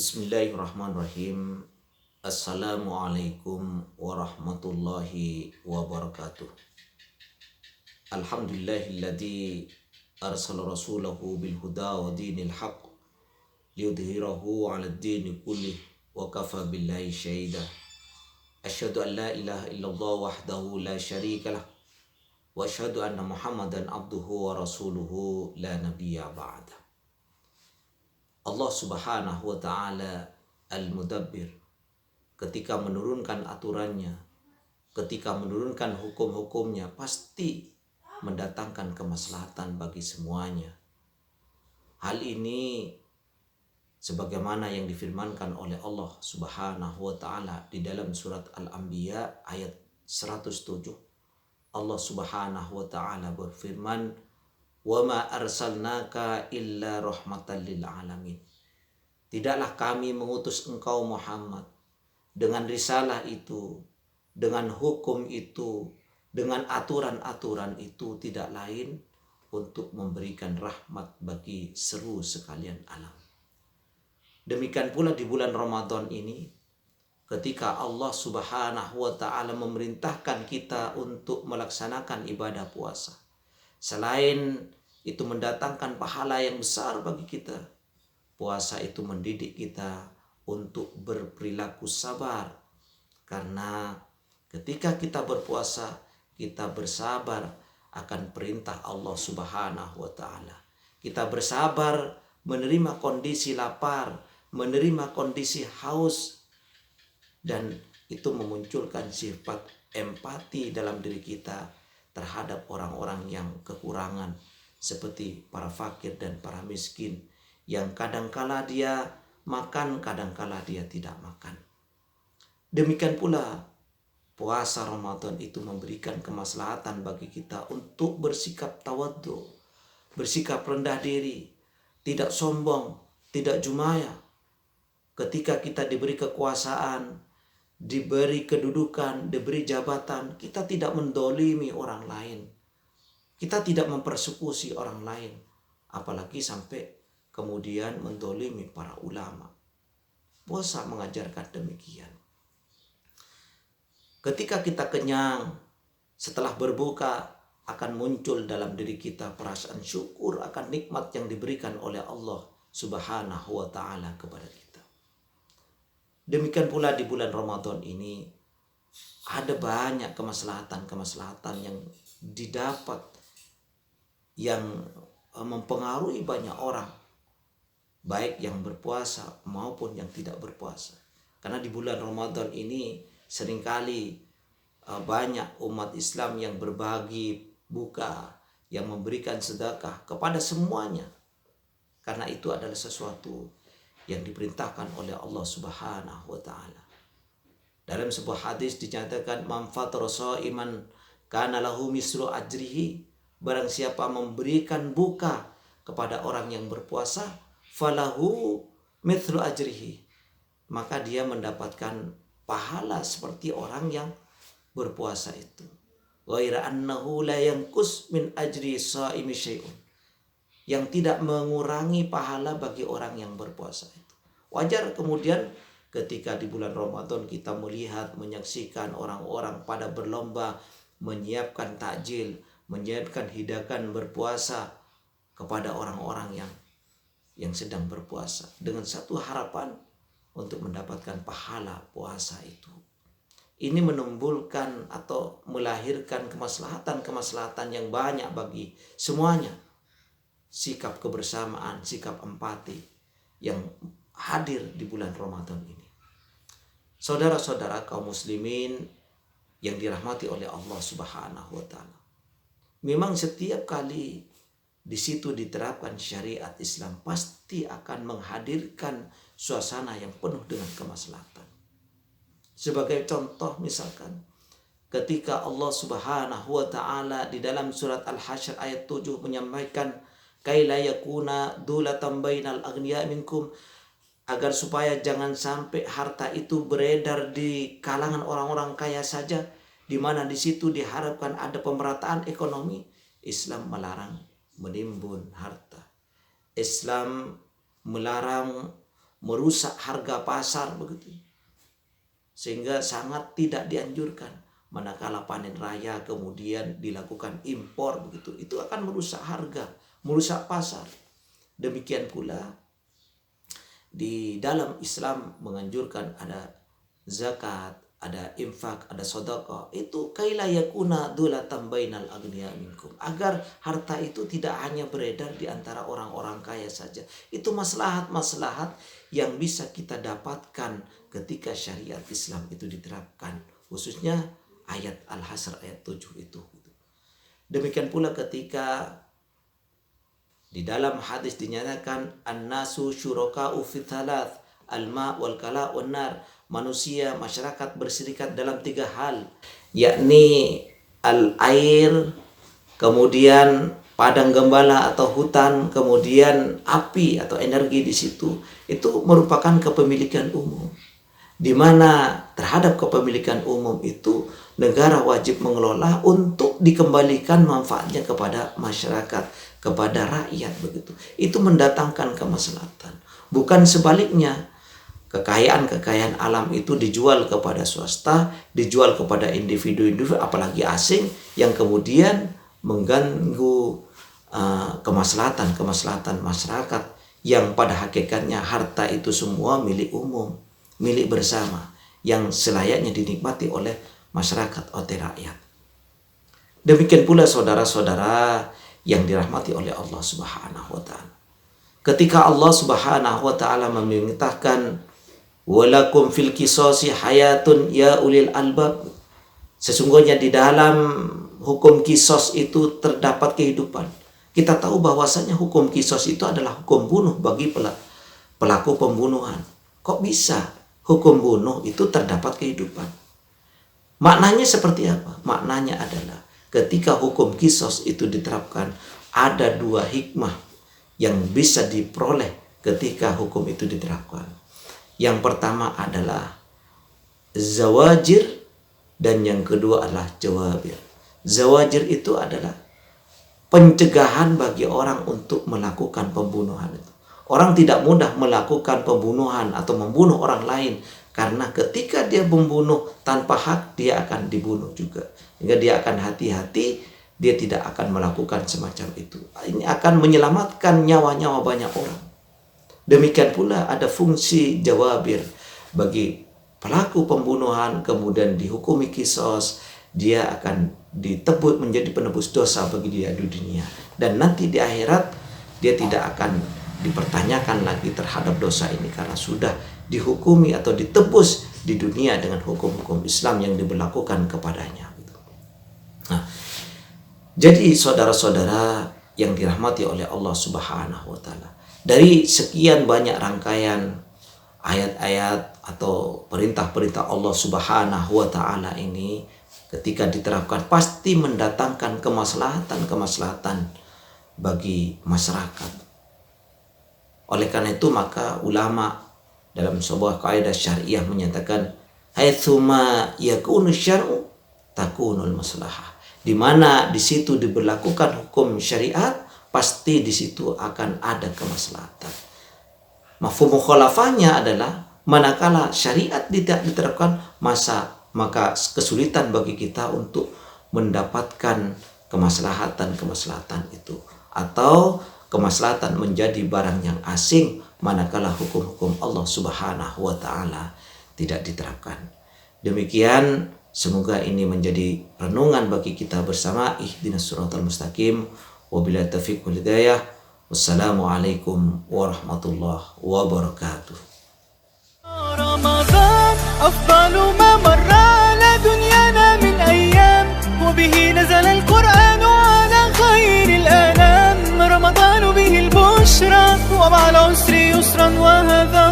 Bismillahirrahmanirrahim. Assalamualaikum warahmatullahi wabarakatuh. Alhamdulillahilladzi arsala rasulahu bil huda wa dinil haqq liyudhhirahu 'alad dini kullih wa kafa billahi syahida. Asyhadu an la ilaha illallah wahdahu la syarikalah wa asyhadu anna Muhammadan abduhu wa rasuluhu la nabiyya ba'da. Allah Subhanahu wa taala Al-Mudabbir ketika menurunkan aturannya, ketika menurunkan hukum-hukumnya, pasti mendatangkan kemaslahatan bagi semuanya. Hal ini sebagaimana yang difirmankan oleh Allah Subhanahu wa taala di dalam surat Al-Anbiya ayat 107. Allah Subhanahu wa taala berfirman, "Wa ma arsalnaka illa rahmatan lil alamin." Tidaklah kami mengutus engkau Muhammad dengan risalah itu, dengan hukum itu, dengan aturan-aturan itu, tidak lain untuk memberikan rahmat bagi seluruh sekalian alam. Demikian pula di bulan Ramadan ini, ketika Allah Subhanahu wa taala memerintahkan kita untuk melaksanakan ibadah puasa, selain itu mendatangkan pahala yang besar bagi kita, puasa itu mendidik kita untuk berperilaku sabar. Karena ketika kita berpuasa, kita bersabar akan perintah Allah Subhanahu wa taala. Kita bersabar menerima kondisi lapar, menerima kondisi haus, dan itu memunculkan sifat empati dalam diri kita terhadap orang-orang yang kekurangan, seperti para fakir dan para miskin, yang kadangkala dia makan, kadangkala dia tidak makan. Demikian pula puasa Ramadan itu memberikan kemaslahatan bagi kita untuk bersikap tawadhu, bersikap rendah diri, tidak sombong, tidak jumaya. Ketika kita diberi kekuasaan, diberi kedudukan, diberi jabatan, kita tidak mendolimi orang lain. Kita tidak mempersekusi orang lain, apalagi sampai kemudian mendolimi para ulama. Puasa mengajarkan demikian. Ketika kita kenyang, setelah berbuka akan muncul dalam diri kita perasaan syukur akan nikmat yang diberikan oleh Allah Subhanahu wa taala kepada kita. Demikian pula di bulan Ramadan ini ada banyak kemaslahatan-kemaslahatan yang didapat, yang mempengaruhi banyak orang, baik yang berpuasa maupun yang tidak berpuasa. Karena di bulan Ramadan ini seringkali banyak umat Islam yang berbagi buka, yang memberikan sedekah kepada semuanya. Karena itu adalah sesuatu yang diperintahkan oleh Allah Subhanahu wa taala. Dalam sebuah hadis dinyatakan, "Man fatara shaiman kana lahu mislu ajrihi." Barang siapa memberikan buka kepada orang yang berpuasa, falahu mithlu ajrihi, maka dia mendapatkan pahala seperti orang yang berpuasa itu. Ghaira annahu la yanqus min ajri shaimi syai'un, yang tidak mengurangi pahala bagi orang yang berpuasa itu. Wajar kemudian ketika di bulan Ramadan kita melihat, menyaksikan orang-orang pada berlomba menyiapkan takjil, menyiapkan hidangan berpuasa kepada orang-orang yang sedang berpuasa, dengan satu harapan untuk mendapatkan pahala puasa itu. Ini menimbulkan atau melahirkan kemaslahatan-kemaslahatan yang banyak bagi semuanya. Sikap kebersamaan, sikap empati yang hadir di bulan Ramadan ini. Saudara-saudara kaum muslimin yang dirahmati oleh Allah Subhanahu wa taala, memang setiap kali di situ diterapkan syariat Islam pasti akan menghadirkan suasana yang penuh dengan kemaslahatan. Sebagai contoh misalkan ketika Allah Subhanahu wa taala di dalam surat Al-Hasyr ayat 7 menyampaikan, "Kaila yakuna dulatan bainal aghniya minkum," agar supaya jangan sampai harta itu beredar di kalangan orang-orang kaya saja, di mana di situ diharapkan ada pemerataan ekonomi. Islam melarang menimbun harta. Islam melarang merusak harga pasar begitu. Sehingga sangat tidak dianjurkan. Manakala panen raya kemudian dilakukan impor begitu, itu akan merusak harga, merusak pasar. Demikian pula di dalam Islam menganjurkan ada zakat, ada infak, ada sedekah. Itu kaila yakuna dulatan bainal aghniya minkum. Agar harta itu tidak hanya beredar di antara orang-orang kaya saja. Itu maslahat-maslahat yang bisa kita dapatkan ketika syariat Islam itu diterapkan. Khususnya ayat Al-Hasr ayat 7 itu. Demikian pula ketika di dalam hadis dinyatakan an-nasu syuraka'u fi thalath, al-ma' wal kala' wan nar. Manusia, masyarakat berserikat dalam 3 hal, yakni al-air, kemudian padang gembala atau hutan, kemudian api atau energi di situ. Itu merupakan kepemilikan umum, di mana terhadap kepemilikan umum itu negara wajib mengelola untuk dikembalikan manfaatnya kepada masyarakat, kepada rakyat begitu. Itu mendatangkan kemaslahatan. Bukan sebaliknya. Kekayaan alam itu dijual kepada swasta, dijual kepada individu-individu, apalagi asing, yang kemudian mengganggu kemaslahatan masyarakat, yang pada hakikatnya harta itu semua milik umum, milik bersama, yang selayaknya dinikmati oleh masyarakat, oleh rakyat. Demikian pula saudara-saudara yang dirahmati oleh Allah Subhanahu wa Ta'ala. Ketika Allah Subhanahu wa Ta'ala memerintahkan walakum fil qisasi hayatun ya ulil albab, sesungguhnya di dalam hukum kisos itu terdapat kehidupan. Kita tahu bahwasanya hukum kisos itu adalah hukum bunuh bagi pelaku pembunuhan. Kok bisa hukum bunuh itu terdapat kehidupan? Maknanya seperti apa? Maknanya adalah ketika hukum kisos itu diterapkan, ada 2 hikmah yang bisa diperoleh ketika hukum itu diterapkan. Yang pertama adalah zawajir dan yang kedua adalah jawabir. Zawajir itu adalah pencegahan bagi orang untuk melakukan pembunuhan itu. Orang tidak mudah melakukan pembunuhan atau membunuh orang lain, karena ketika dia membunuh tanpa hak, dia akan dibunuh juga. Sehingga dia akan hati-hati, dia tidak akan melakukan semacam itu. Ini akan menyelamatkan nyawa-nyawa banyak orang. Demikian pula ada fungsi jawabir bagi pelaku pembunuhan kemudian dihukumi kisos, dia akan ditebus menjadi penebus dosa bagi dia di dunia, dan nanti di akhirat dia tidak akan dipertanyakan lagi terhadap dosa ini karena sudah dihukumi atau ditebus di dunia dengan hukum-hukum Islam yang diberlakukan kepadanya. Nah, jadi saudara-saudara yang dirahmati oleh Allah Subhanahu wa Ta'ala, dari sekian banyak rangkaian ayat-ayat atau perintah-perintah Allah Subhanahu wa Ta'ala ini, ketika diterapkan pasti mendatangkan kemaslahatan bagi masyarakat. Oleh karena itu maka ulama dalam sebuah kaidah syariah menyatakan haitsuma yakunu syar'u takunul maslahah. Di mana di situ diberlakukan hukum syariat, pasti di situ akan ada kemaslahatan. Mafhum mukhalafahnya adalah manakala syariat tidak diterapkan, maka kesulitan bagi kita untuk mendapatkan kemaslahatan itu, atau kemaslahatan menjadi barang yang asing manakala hukum-hukum Allah Subhanahu wa Ta'ala tidak diterapkan. Demikian, semoga ini menjadi renungan bagi kita bersama. Ihdinas siratal mustaqim. Wabillahi taufiq wal hidayah. Wassalamualaikum warahmatullahi wabarakatuh. رمضان أفضل ما مر على دنيانا من أيام وبه نزل القرآن على خير الأنام رمضان به البشرى ومع العسر يسرا وهذا